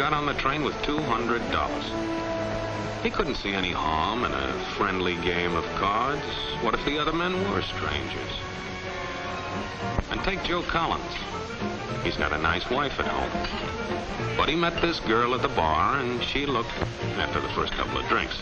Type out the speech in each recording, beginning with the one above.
got on the train with $200. He couldn't see any harm in a friendly game of cards. What if the other men were strangers? And take Joe Collins. He's got a nice wife at home. But he met this girl at the bar, and she looked, after the first couple of drinks.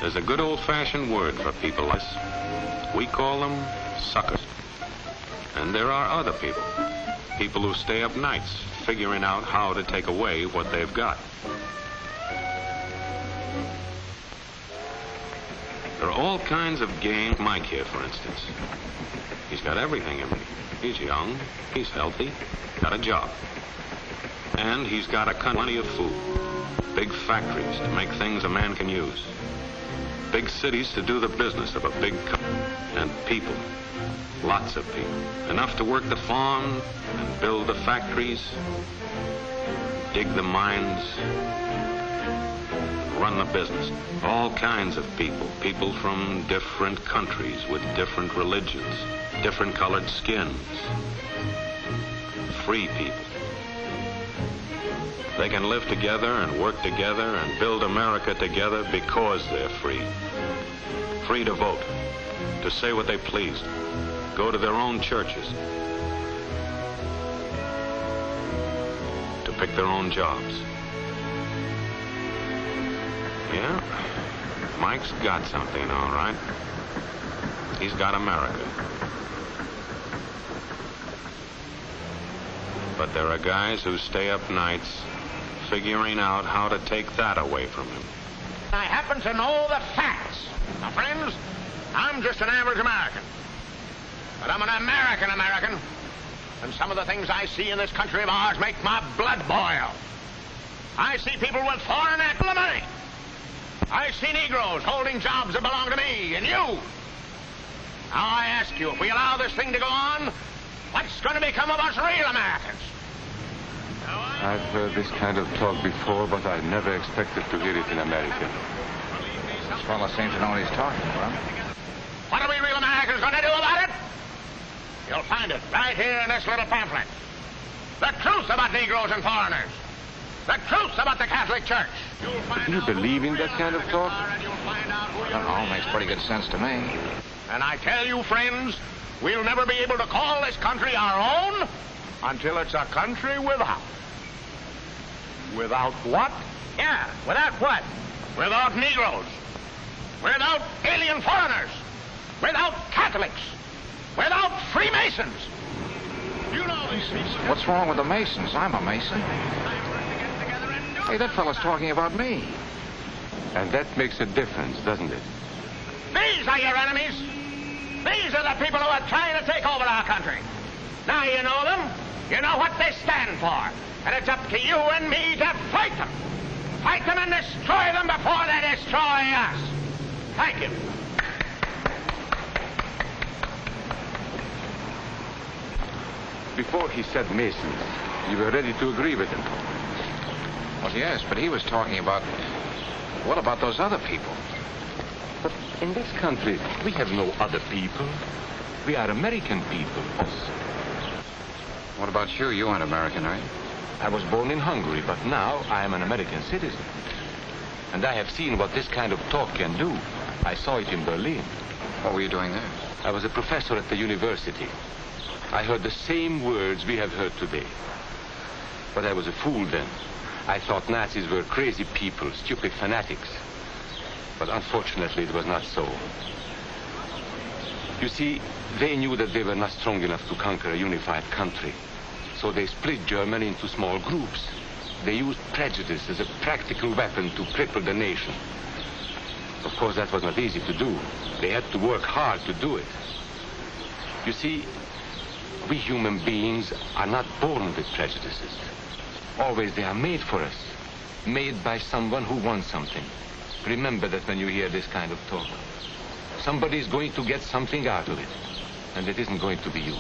There's a good old-fashioned word for people like us. We call them suckers. And there are other people. People who stay up nights figuring out how to take away what they've got. There are all kinds of games. Mike here, for instance. He's got everything in him. He's young, he's healthy, got a job. And he's got plenty of food. Big factories to make things a man can use. Big cities to do the business of a big company. And people. Lots of people. Enough to work the farm and build the factories, dig the mines, run the business. All kinds of people. People from different countries with different religions, different colored skins. Free people. They can live together and work together and build America together because they're free. Free to vote, to say what they please, go to their own churches, to pick their own jobs. Yeah, Mike's got something, all right. He's got America. But there are guys who stay up nights figuring out how to take that away from him. I happen to know the facts. Now, friends, I'm just an average American. But I'm an American. And some of the things I see in this country of ours make my blood boil. I see people with foreign money. I see Negroes holding jobs that belong to me and you. Now, I ask you, if we allow this thing to go on, what's going to become of us real Americans? I've heard this kind of talk before, but I never expected to hear it in America. This fellow seems to know what he's talking about. What are we real Americans going to do about it? You'll find it right here in this little pamphlet. The truth about Negroes and foreigners. The truth about the Catholic Church. Do you believe in that kind of talk? That all makes pretty good sense to me. And I tell you, friends, we'll never be able to call this country our own until it's a country without. Without what? Yeah, without what? Without Negroes. Without alien foreigners. Without Catholics. Without Freemasons. You know these people. What's wrong with the Masons? I'm a Mason. Hey, that fellow's talking about me. And that makes a difference, doesn't it? These are your enemies. These are the people who are trying to take over our country. Now you know them. You know what they stand for. And it's up to you and me to fight them. Fight them and destroy them before they destroy us. Thank you. Before he said Masons, you were ready to agree with him. Well, yes, but he was talking about... What about those other people? But in this country, we have no other people. We are American people. What about you? You aren't American, are you? I was born in Hungary, but now I am an American citizen. And I have seen what this kind of talk can do. I saw it in Berlin. What were you doing there? I was a professor at the university. I heard the same words we have heard today. But I was a fool then. I thought Nazis were crazy people, stupid fanatics. But unfortunately, it was not so. You see, they knew that they were not strong enough to conquer a unified country. So they split Germany into small groups. They used prejudice as a practical weapon to cripple the nation. Of course, that was not easy to do. They had to work hard to do it. You see, we human beings are not born with prejudices. Always they are made for us. Made by someone who wants something. Remember that when you hear this kind of talk. Somebody's going to get something out of it, and it isn't going to be you.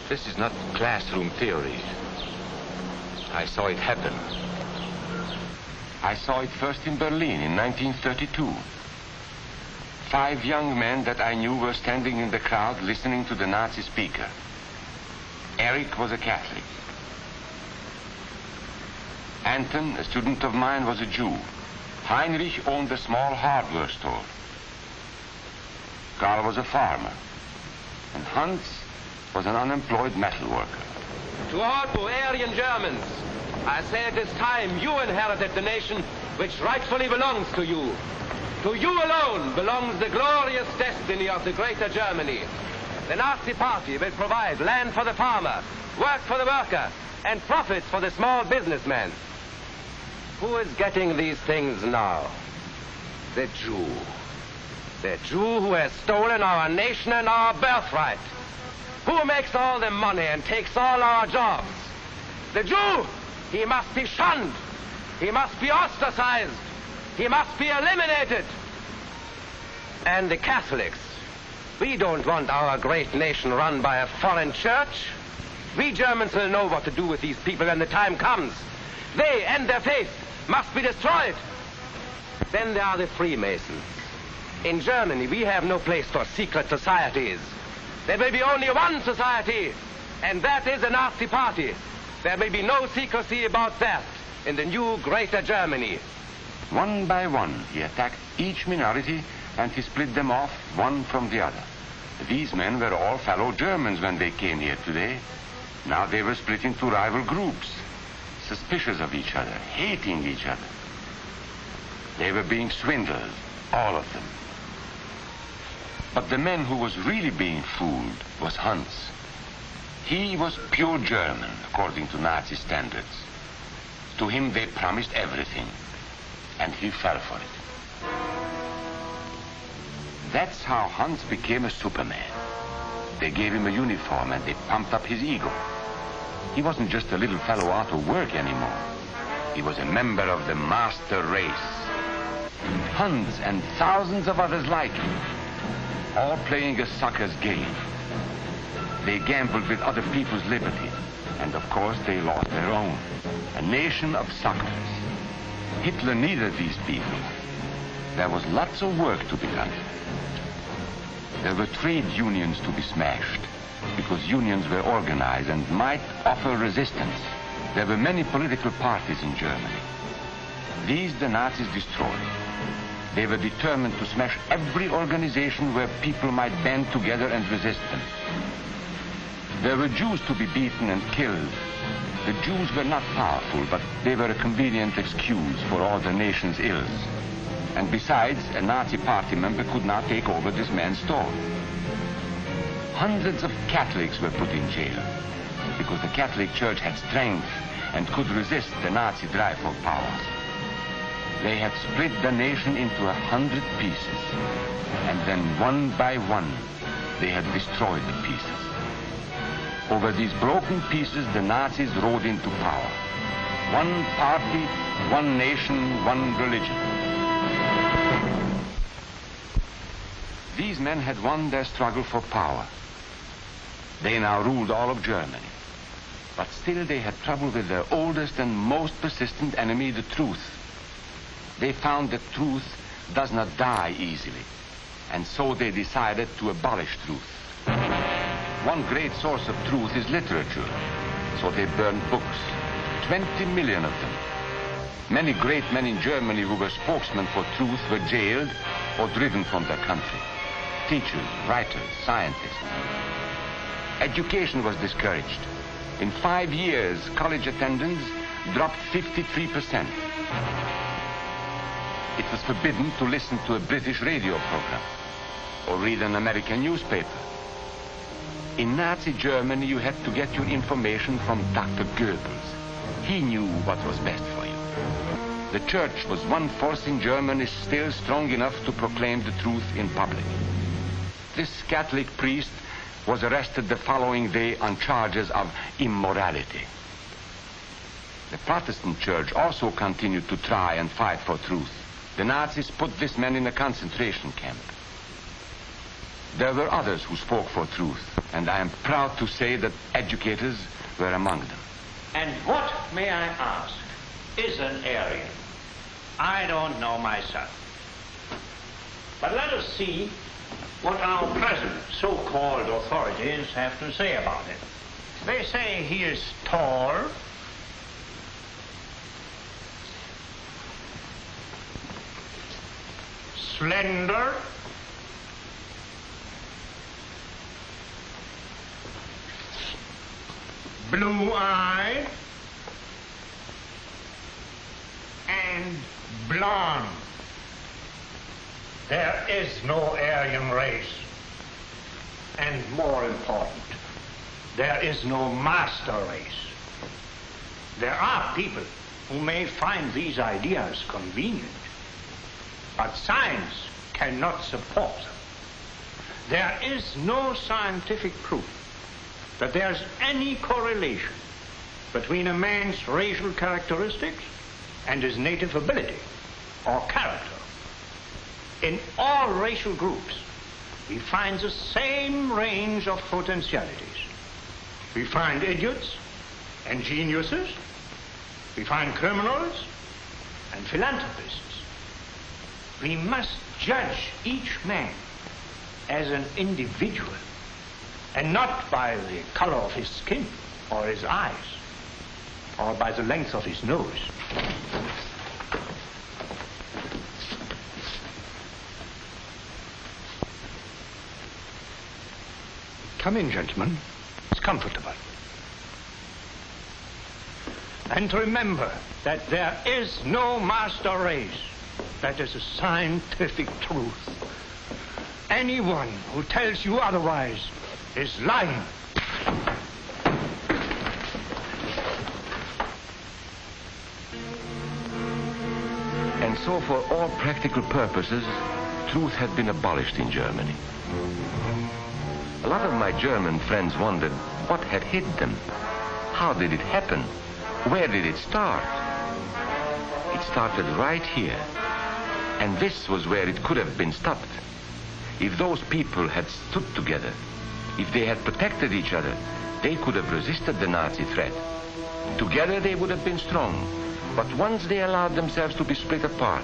This is not classroom theory. I saw it happen. I saw it first in Berlin in 1932. 5 young men that I knew were standing in the crowd listening to the Nazi speaker. Eric was a Catholic. Anton, a student of mine, was a Jew. Heinrich owned a small hardware store. Karl was a farmer. And Hans was an unemployed metal worker. To all Bavarian Germans, I say it is time you inherited the nation which rightfully belongs to you. To you alone belongs the glorious destiny of the Greater Germany. The Nazi Party will provide land for the farmer, work for the worker, and profits for the small businessman. Who is getting these things now? The Jew. The Jew who has stolen our nation and our birthright. Who makes all the money and takes all our jobs? The Jew! He must be shunned. He must be ostracized. He must be eliminated. And the Catholics. We don't want our great nation run by a foreign church. We Germans will know what to do with these people when the time comes. They and their faith must be destroyed. Then there are the Freemasons. In Germany, we have no place for secret societies. There will be only one society, and that is the Nazi Party. There will be no secrecy about that in the new Greater Germany. One by one, he attacked each minority and he split them off one from the other. These men were all fellow Germans when they came here today. Now they were split into rival groups, suspicious of each other, hating each other. They were being swindled, all of them. But the man who was really being fooled was Hans. He was pure German, according to Nazi standards. To him they promised everything, and he fell for it. That's how Hans became a Superman. They gave him a uniform and they pumped up his ego. He wasn't just a little fellow out of work anymore. He was a member of the master race. Hans and thousands of others like him, all playing a sucker's game. They gambled with other people's liberty, and of course they lost their own. A nation of suckers. Hitler needed these people. There was lots of work to be done. There were trade unions to be smashed, because unions were organized and might offer resistance. There were many political parties in Germany. These the Nazis destroyed. They were determined to smash every organization where people might band together and resist them. There were Jews to be beaten and killed. The Jews were not powerful, but they were a convenient excuse for all the nation's ills. And besides, a Nazi party member could not take over this man's store. Hundreds of Catholics were put in jail because the Catholic Church had strength and could resist the Nazi drive for power. They had split the nation into 100 pieces, and then one by one, they had destroyed the pieces. Over these broken pieces, the Nazis rode into power. One party, one nation, one religion. These men had won their struggle for power. They now ruled all of Germany. But still they had trouble with their oldest and most persistent enemy, the truth. They found that truth does not die easily, and so they decided to abolish truth. One great source of truth is literature, so they burned books, 20 million of them. Many great men in Germany who were spokesmen for truth were jailed or driven from their country. Teachers, writers, scientists. Education was discouraged. In 5 years, college attendance dropped 53%. It was forbidden to listen to a British radio program or read an American newspaper. In Nazi Germany, you had to get your information from Dr. Goebbels. He knew what was best for you. The church was one force in Germany still strong enough to proclaim the truth in public. This Catholic priest was arrested the following day on charges of immorality. The Protestant church also continued to try and fight for truth. The Nazis put this man in a concentration camp. There were others who spoke for truth, and I am proud to say that educators were among them. And what, may I ask, is an Aryan? I don't know myself. But let us see what our present so-called authorities have to say about it. They say he is tall, slender, blue-eyed, and blonde. There is no Aryan race. And more important, there is no master race. There are people who may find these ideas convenient, but science cannot support them. There is no scientific proof that there's any correlation between a man's racial characteristics and his native ability or character. In all racial groups, we find the same range of potentialities. We find idiots and geniuses. We find criminals and philanthropists. We must judge each man as an individual and not by the color of his skin or his eyes or by the length of his nose. Come in, gentlemen. It's comfortable. And remember that there is no master race. That is a scientific truth. Anyone who tells you otherwise is lying. And so for all practical purposes, truth had been abolished in Germany. A lot of my German friends wondered what had hit them. How did it happen? Where did it start? It started right here. And this was where it could have been stopped. If those people had stood together, if they had protected each other, they could have resisted the Nazi threat. Together they would have been strong. But once they allowed themselves to be split apart,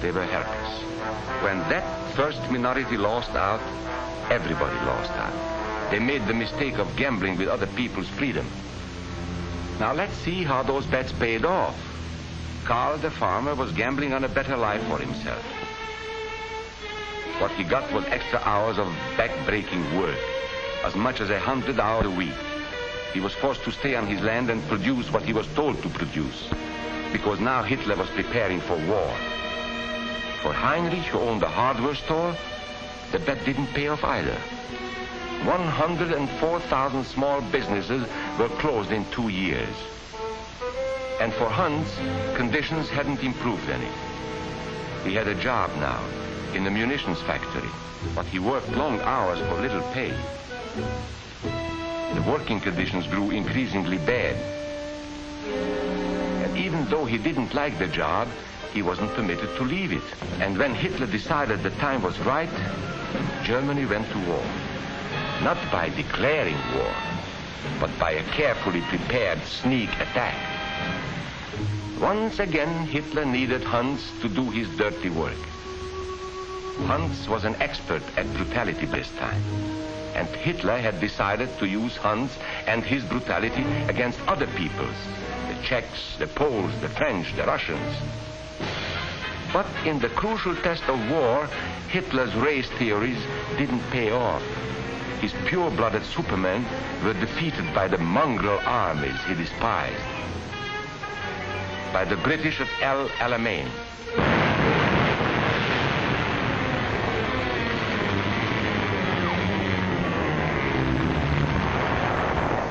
they were helpless. When that first minority lost out, everybody lost out. They made the mistake of gambling with other people's freedom. Now let's see how those bets paid off. Karl the farmer was gambling on a better life for himself. What he got was extra hours of back-breaking work, as much as 100 hours a week. He was forced to stay on his land and produce what he was told to produce, because now Hitler was preparing for war. For Heinrich, who owned a hardware store, the bet didn't pay off either. 104,000 small businesses were closed in 2 years. And for Hans, conditions hadn't improved any. He had a job now in the munitions factory, but he worked long hours for little pay. The working conditions grew increasingly bad. And even though he didn't like the job, he wasn't permitted to leave it. And when Hitler decided the time was right, Germany went to war. Not by declaring war, but by a carefully prepared sneak attack. Once again, Hitler needed Hans to do his dirty work. Hans was an expert at brutality this time, and Hitler had decided to use Hans and his brutality against other peoples, the Czechs, the Poles, the French, the Russians. But in the crucial test of war, Hitler's race theories didn't pay off. His pure-blooded supermen were defeated by the mongrel armies he despised. By the British of El Alamein.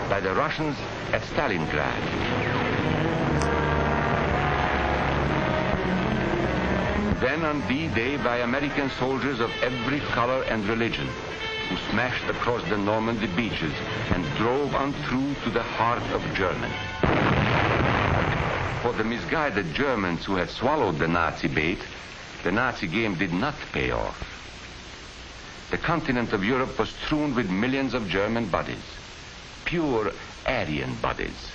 By the Russians at Stalingrad. Then on D-Day by American soldiers of every color and religion, who smashed across the Normandy beaches and drove on through to the heart of Germany. For the misguided Germans who had swallowed the Nazi bait, the Nazi game did not pay off. The continent of Europe was strewn with millions of German bodies, pure Aryan bodies.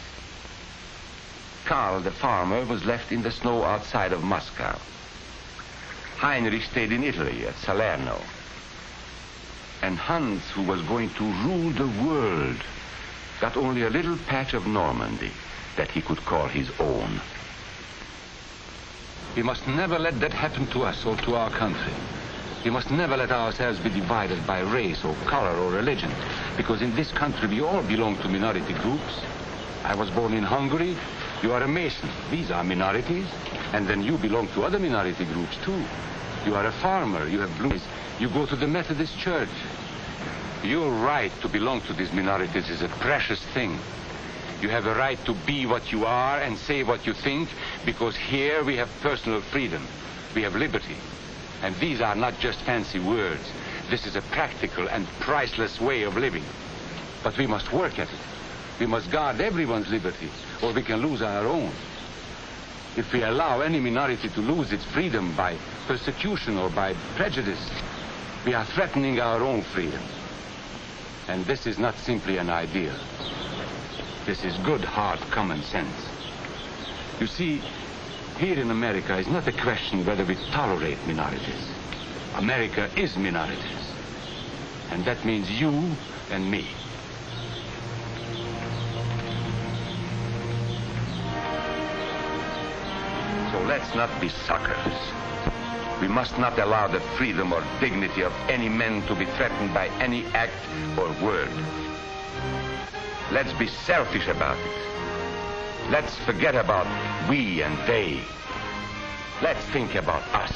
Karl, the farmer, was left in the snow outside of Moscow. Heinrich stayed in Italy at Salerno. And Hans, who was going to rule the world, got only a little patch of Normandy that he could call his own. We must never let that happen to us or to our country. We must never let ourselves be divided by race or color or religion, because in this country we all belong to minority groups. I was born in Hungary. You are a Mason. These are minorities. And then you belong to other minority groups too. You are a farmer. You have blue eyes. You go to the Methodist Church. Your right to belong to these minorities is a precious thing. You have a right to be what you are and say what you think, because here we have personal freedom. We have liberty. And these are not just fancy words. This is a practical and priceless way of living. But we must work at it. We must guard everyone's liberty, or we can lose our own. If we allow any minority to lose its freedom by persecution or by prejudice, we are threatening our own freedom. And this is not simply an idea. This is good, hard common sense. You see, here in America is not a question whether we tolerate minorities. America is minorities. And that means you and me. So let's not be suckers. We must not allow the freedom or dignity of any man to be threatened by any act or word. Let's be selfish about it. Let's forget about we and they. Let's think about us.